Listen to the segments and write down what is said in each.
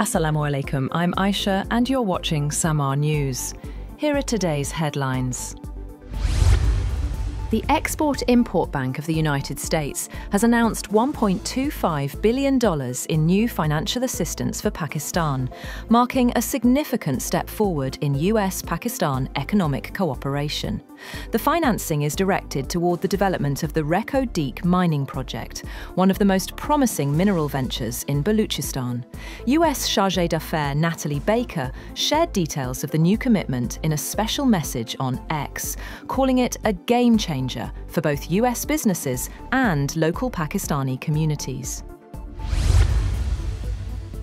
Assalamu alaikum, I'm Aisha and you're watching Samaa News. Here are today's headlines. The Export-Import Bank of the United States has announced $1.25 billion in new financial assistance for Pakistan, marking a significant step forward in US-Pakistan economic cooperation. The financing is directed toward the development of the Reko Diq mining project, one of the most promising mineral ventures in Balochistan. US Chargé d'Affaires Natalie Baker shared details of the new commitment in a special message on X, calling it a game changer for both US businesses and local Pakistani communities.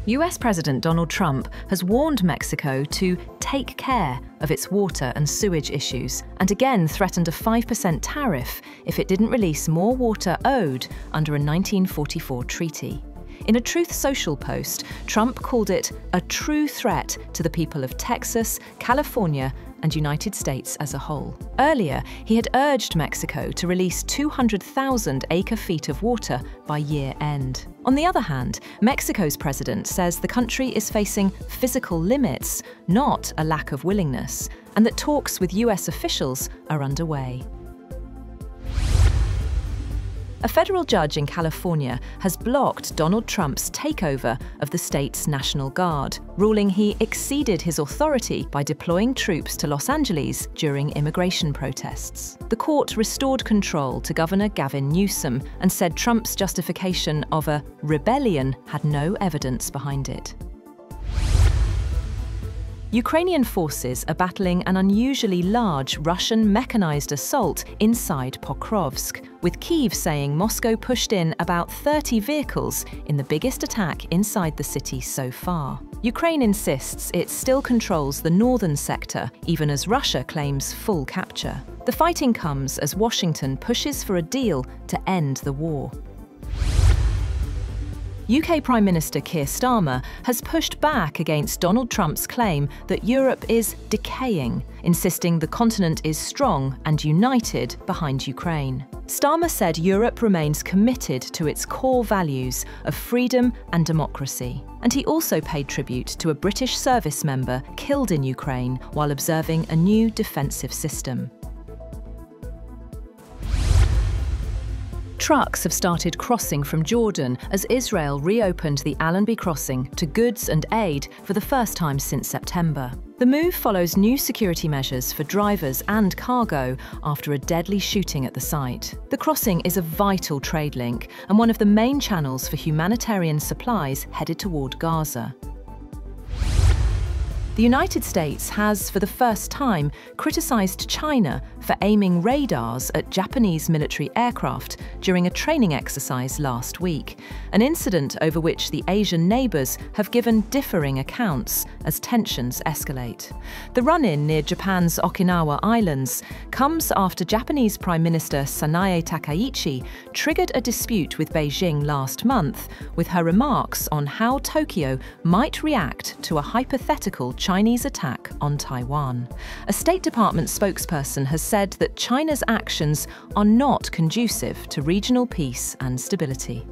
US President Donald Trump has warned Mexico to take care of its water and sewage issues and again threatened a 5% tariff if it didn't release more water owed under a 1944 treaty. In a Truth Social post, Trump called it a true threat to the people of Texas, California, and United States as a whole. Earlier, he had urged Mexico to release 200,000 acre-feet of water by year-end. On the other hand, Mexico's president says the country is facing physical limits, not a lack of willingness, and that talks with US officials are underway. A federal judge in California has blocked Donald Trump's takeover of the state's National Guard, ruling he exceeded his authority by deploying troops to Los Angeles during immigration protests. The court restored control to Governor Gavin Newsom and said Trump's justification of a rebellion had no evidence behind it. Ukrainian forces are battling an unusually large Russian mechanized assault inside Pokrovsk, with Kyiv saying Moscow pushed in about 30 vehicles in the biggest attack inside the city so far. Ukraine insists it still controls the northern sector, even as Russia claims full capture. The fighting comes as Washington pushes for a deal to end the war. UK Prime Minister Keir Starmer has pushed back against Donald Trump's claim that Europe is decaying, insisting the continent is strong and united behind Ukraine. Starmer said Europe remains committed to its core values of freedom and democracy. And he also paid tribute to a British service member killed in Ukraine while observing a new defensive system. Trucks have started crossing from Jordan as Israel reopened the Allenby crossing to goods and aid for the first time since September. The move follows new security measures for drivers and cargo after a deadly shooting at the site. The crossing is a vital trade link and one of the main channels for humanitarian supplies headed toward Gaza. The United States has, for the first time, criticised China for aiming radars at Japanese military aircraft during a training exercise last week, an incident over which the Asian neighbours have given differing accounts as tensions escalate. The run-in near Japan's Okinawa Islands comes after Japanese Prime Minister Sanae Takaichi triggered a dispute with Beijing last month with her remarks on how Tokyo might react to a hypothetical Chinese attack on Taiwan. A State Department spokesperson has said that China's actions are not conducive to regional peace and stability.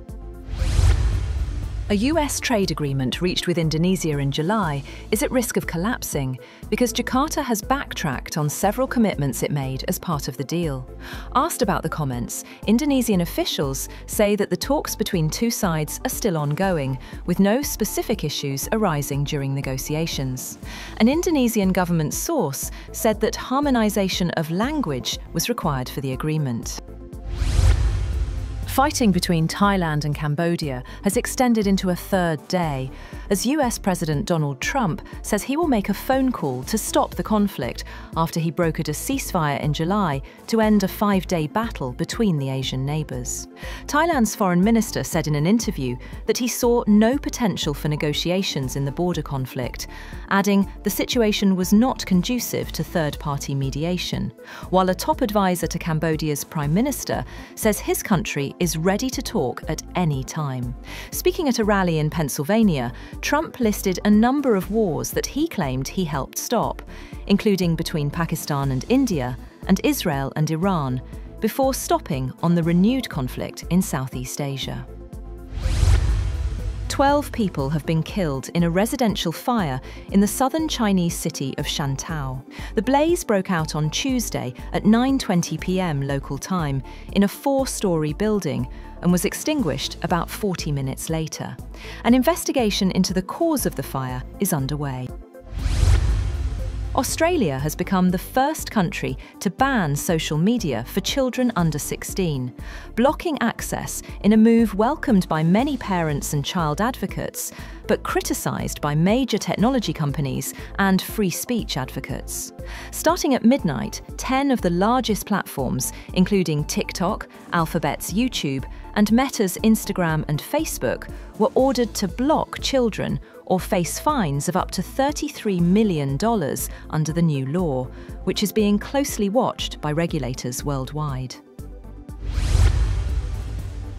A US trade agreement reached with Indonesia in July is at risk of collapsing because Jakarta has backtracked on several commitments it made as part of the deal. Asked about the comments, Indonesian officials say that the talks between two sides are still ongoing, with no specific issues arising during negotiations. An Indonesian government source said that harmonization of language was required for the agreement. Fighting between Thailand and Cambodia has extended into a third day, as US President Donald Trump says he will make a phone call to stop the conflict after he brokered a ceasefire in July to end a 5-day battle between the Asian neighbours. Thailand's foreign minister said in an interview that he saw no potential for negotiations in the border conflict, adding the situation was not conducive to third-party mediation, while a top advisor to Cambodia's Prime Minister says his country is ready to talk at any time. Speaking at a rally in Pennsylvania, Trump listed a number of wars that he claimed he helped stop, including between Pakistan and India and Israel and Iran, before stopping on the renewed conflict in Southeast Asia. 12 people have been killed in a residential fire in the southern Chinese city of Shantou. The blaze broke out on Tuesday at 9:20 p.m. local time in a 4-story building and was extinguished about 40 minutes later. An investigation into the cause of the fire is underway. Australia has become the first country to ban social media for children under 16, blocking access in a move welcomed by many parents and child advocates, but criticised by major technology companies and free speech advocates. Starting at midnight, 10 of the largest platforms, including TikTok, Alphabet's YouTube, and Meta's Instagram and Facebook, were ordered to block children or face fines of up to $33 million under the new law, which is being closely watched by regulators worldwide.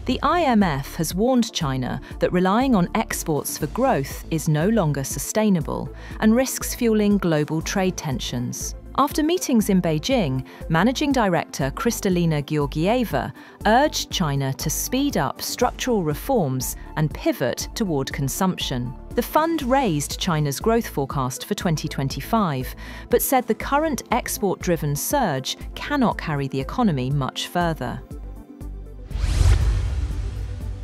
The IMF has warned China that relying on exports for growth is no longer sustainable and risks fueling global trade tensions. After meetings in Beijing, Managing Director Kristalina Georgieva urged China to speed up structural reforms and pivot toward consumption. The fund raised China's growth forecast for 2025, but said the current export-driven surge cannot carry the economy much further.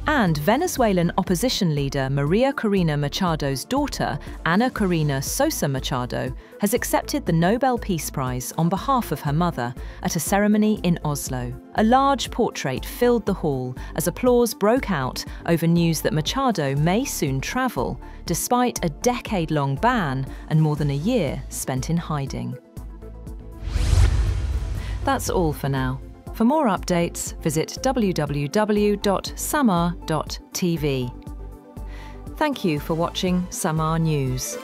And Venezuelan opposition leader Maria Corina Machado's daughter, Ana Corina Sosa Machado, has accepted the Nobel Peace Prize on behalf of her mother at a ceremony in Oslo. A large portrait filled the hall as applause broke out over news that Machado may soon travel, despite a decade-long ban and more than a year spent in hiding. That's all for now. For more updates, visit www.samaa.tv. Thank you for watching Samaa News.